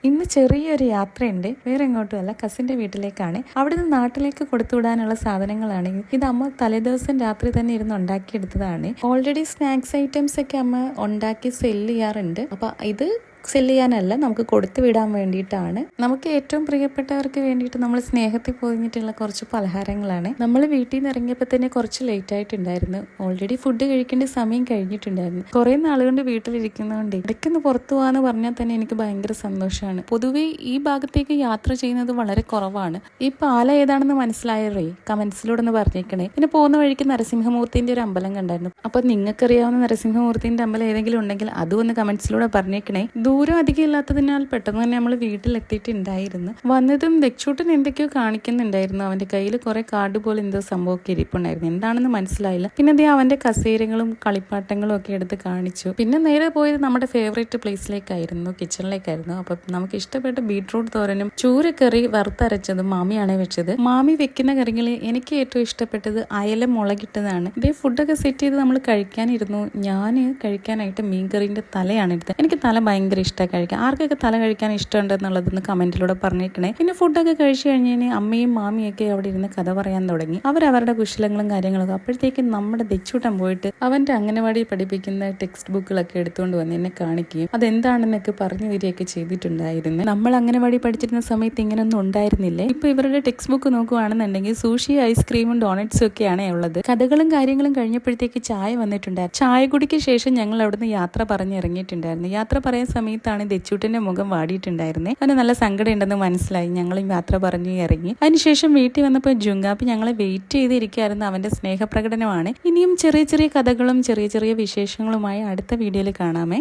ഇന്ന് ചെറിയൊരു യാത്രയുണ്ട്. വേറെ എങ്ങോട്ടുമല്ല, കസിന്റെ വീട്ടിലേക്കാണ്. അവിടുന്ന് നാട്ടിലേക്ക് കൊടുത്തുവിടാനുള്ള സാധനങ്ങളാണ്. ഇത് അമ്മ തലേദിവസം രാത്രി തന്നെ ഇരുന്ന് ഉണ്ടാക്കിയെടുത്തതാണ്. ഓൾറെഡി സ്നാക്സ് ഐറ്റംസ് ഒക്കെ അമ്മ ഉണ്ടാക്കി സെല്ല് ചെയ്യാറുണ്ട്. അപ്പൊ ഇത് സെല്ല് ചെയ്യാനല്ല, നമുക്ക് കൊടുത്തു വിടാൻ വേണ്ടിയിട്ടാണ്. നമുക്ക് ഏറ്റവും പ്രിയപ്പെട്ടവർക്ക് വേണ്ടിയിട്ട് നമ്മൾ സ്നേഹത്തിൽ പൊതിഞ്ഞിട്ടുള്ള കുറച്ച് പലഹാരങ്ങളാണ്. നമ്മൾ വീട്ടിൽ നിന്ന് ഇറങ്ങിയപ്പോൾ തന്നെ കുറച്ച് ലേറ്റ് ആയിട്ടുണ്ടായിരുന്നു. ഓൾറെഡി ഫുഡ് കഴിക്കേണ്ട സമയം കഴിഞ്ഞിട്ടുണ്ടായിരുന്നു. കുറെ നാളുകൊണ്ട് വീട്ടിലിരിക്കുന്നതുകൊണ്ട് ഇടയ്ക്കൊന്ന് പുറത്തു പോകാന്ന് പറഞ്ഞാൽ തന്നെ എനിക്ക് ഭയങ്കര സന്തോഷമാണ്. പൊതുവെ ഈ ഭാഗത്തേക്ക് യാത്ര ചെയ്യുന്നത് വളരെ കുറവാണ്. ഈ പാല ഏതാണെന്ന് മനസ്സിലായവരേ കമന്റ്സിലൂടെ ഒന്ന് പറഞ്ഞേക്കണേ. പിന്നെ പോകുന്ന വഴിക്ക് നരസിംഹമൂർത്തിന്റെ ഒരു അമ്പലം കണ്ടായിരുന്നു. അപ്പൊ നിങ്ങൾക്കറിയാവുന്ന നരസിംഹമൂർത്തിന്റെ അമ്പലം ഏതെങ്കിലും ഉണ്ടെങ്കിൽ അതും ഒന്ന് കമന്റ്സിലൂടെ പറഞ്ഞേക്കണേ. ദൂരം അധികം ഇല്ലാത്തതിനാൽ പെട്ടെന്ന് തന്നെ നമ്മൾ വീട്ടിലെത്തിയിട്ടുണ്ടായിരുന്നു. വന്നതും ദക്ഷൂട്ടൻ എന്തൊക്കെയോ കാണിക്കുന്നുണ്ടായിരുന്നു. അവന്റെ കയ്യിൽ കുറെ കാർഡ് പോലെ എന്തോ സംഭവമൊക്കെ ഇരിപ്പുണ്ടായിരുന്നു. എന്താണെന്ന് മനസ്സിലായില്ല. പിന്നെ അതേ അവന്റെ കസേരകളും കളിപ്പാട്ടങ്ങളും ഒക്കെ എടുത്ത് കാണിച്ചു. പിന്നെ നേരെ പോയത് നമ്മുടെ ഫേവറേറ്റ് പ്ലേസിലേക്കായിരുന്നു, കിച്ചണിലേക്കായിരുന്നു. അപ്പൊ നമുക്ക് ഇഷ്ടപ്പെട്ട ബീട്രൂട്ട് തോരനും ചൂരക്കറി വറുത്തരച്ചതും മാമിയാണ് വെച്ചത്. മാമി വെക്കുന്ന കറികളിൽ എനിക്ക് ഏറ്റവും ഇഷ്ടപ്പെട്ടത് അയല മുളകിട്ടതാണ്. ഇതേ ഫുഡൊക്കെ സെറ്റ് ചെയ്ത് നമ്മൾ കഴിക്കാനിരുന്നു. ഞാൻ കഴിക്കാനായിട്ട് മീൻകറിന്റെ തലയാണ് എടുത്തത്. എനിക്ക് തല ഭയങ്കര ഇഷ്ടമാണ് കഴിക്കാൻ. ആർക്കൊക്കെ തല കഴിക്കാൻ ഇഷ്ടമുണ്ടെന്നുള്ളതൊന്ന് കമന്റിലൂടെ പറഞ്ഞേക്കണേ. പിന്നെ ഫുഡൊക്കെ കഴിച്ചു കഴിഞ്ഞാൽ അമ്മയും മാമിയൊക്കെ അവിടെ ഇരുന്ന് കഥ പറയാൻ തുടങ്ങി. അവരവരുടെ കുശലങ്ങളും കാര്യങ്ങളൊക്കെ. അപ്പോഴത്തേക്കും നമ്മുടെ ദച്ചൂട്ടൻ പോയിട്ട് അവന്റെ അംഗനവാടി പഠിപ്പിക്കുന്ന ടെക്സ്റ്റ് ബുക്കുകളൊക്കെ എടുത്തുകൊണ്ട് വന്ന് എന്നെ കാണിക്കുകയും അതെന്താണെന്നൊക്കെ പറഞ്ഞു തരികയൊക്കെ ചെയ്തിട്ടുണ്ടായിരുന്നു. നമ്മൾ അംഗനവാടി പഠിച്ചിരുന്ന സമയത്ത് ഇങ്ങനൊന്നും ഉണ്ടായിരുന്നില്ലേ. ഇപ്പൊ ഇവരുടെ ടെക്സ്റ്റ് ബുക്ക് നോക്കുകയാണെന്നുണ്ടെങ്കിൽ സൂഷി, ഐസ്ക്രീമും ഡോണറ്റ്സും ഒക്കെയാണ് ഉള്ളത്. കഥകളും കാര്യങ്ങളും കഴിഞ്ഞപ്പോഴത്തേക്ക് ചായ വന്നിട്ടുണ്ടായിരുന്നു. ചായ കുടിക്ക് ശേഷം ഞങ്ങൾ അവിടുന്ന് യാത്ര പറഞ്ഞിറങ്ങിയിട്ടുണ്ടായിരുന്നു. യാത്ര പറയാൻ സമയത്താണ് ദച്ചൂട്ടന്റെ മുഖം വാടിയിട്ടുണ്ടായിരുന്നേ. അവന് നല്ല സങ്കടം ഉണ്ടെന്ന് മനസ്സിലായി. ഞങ്ങളും യാത്ര പറഞ്ഞു ഇറങ്ങി. അതിനുശേഷം വീട്ടിൽ വന്നപ്പോൾ ജുങ്കാപ്പി ഞങ്ങളെ വെയിറ്റ് ചെയ്തിരിക്കുകയായിരുന്നു. അവന്റെ സ്നേഹപ്രകടനമാണ്. ഇനിയും ചെറിയ ചെറിയ കഥകളും ചെറിയ ചെറിയ വിശേഷങ്ങളുമായി അടുത്ത വീഡിയോയിൽ കാണാമേ.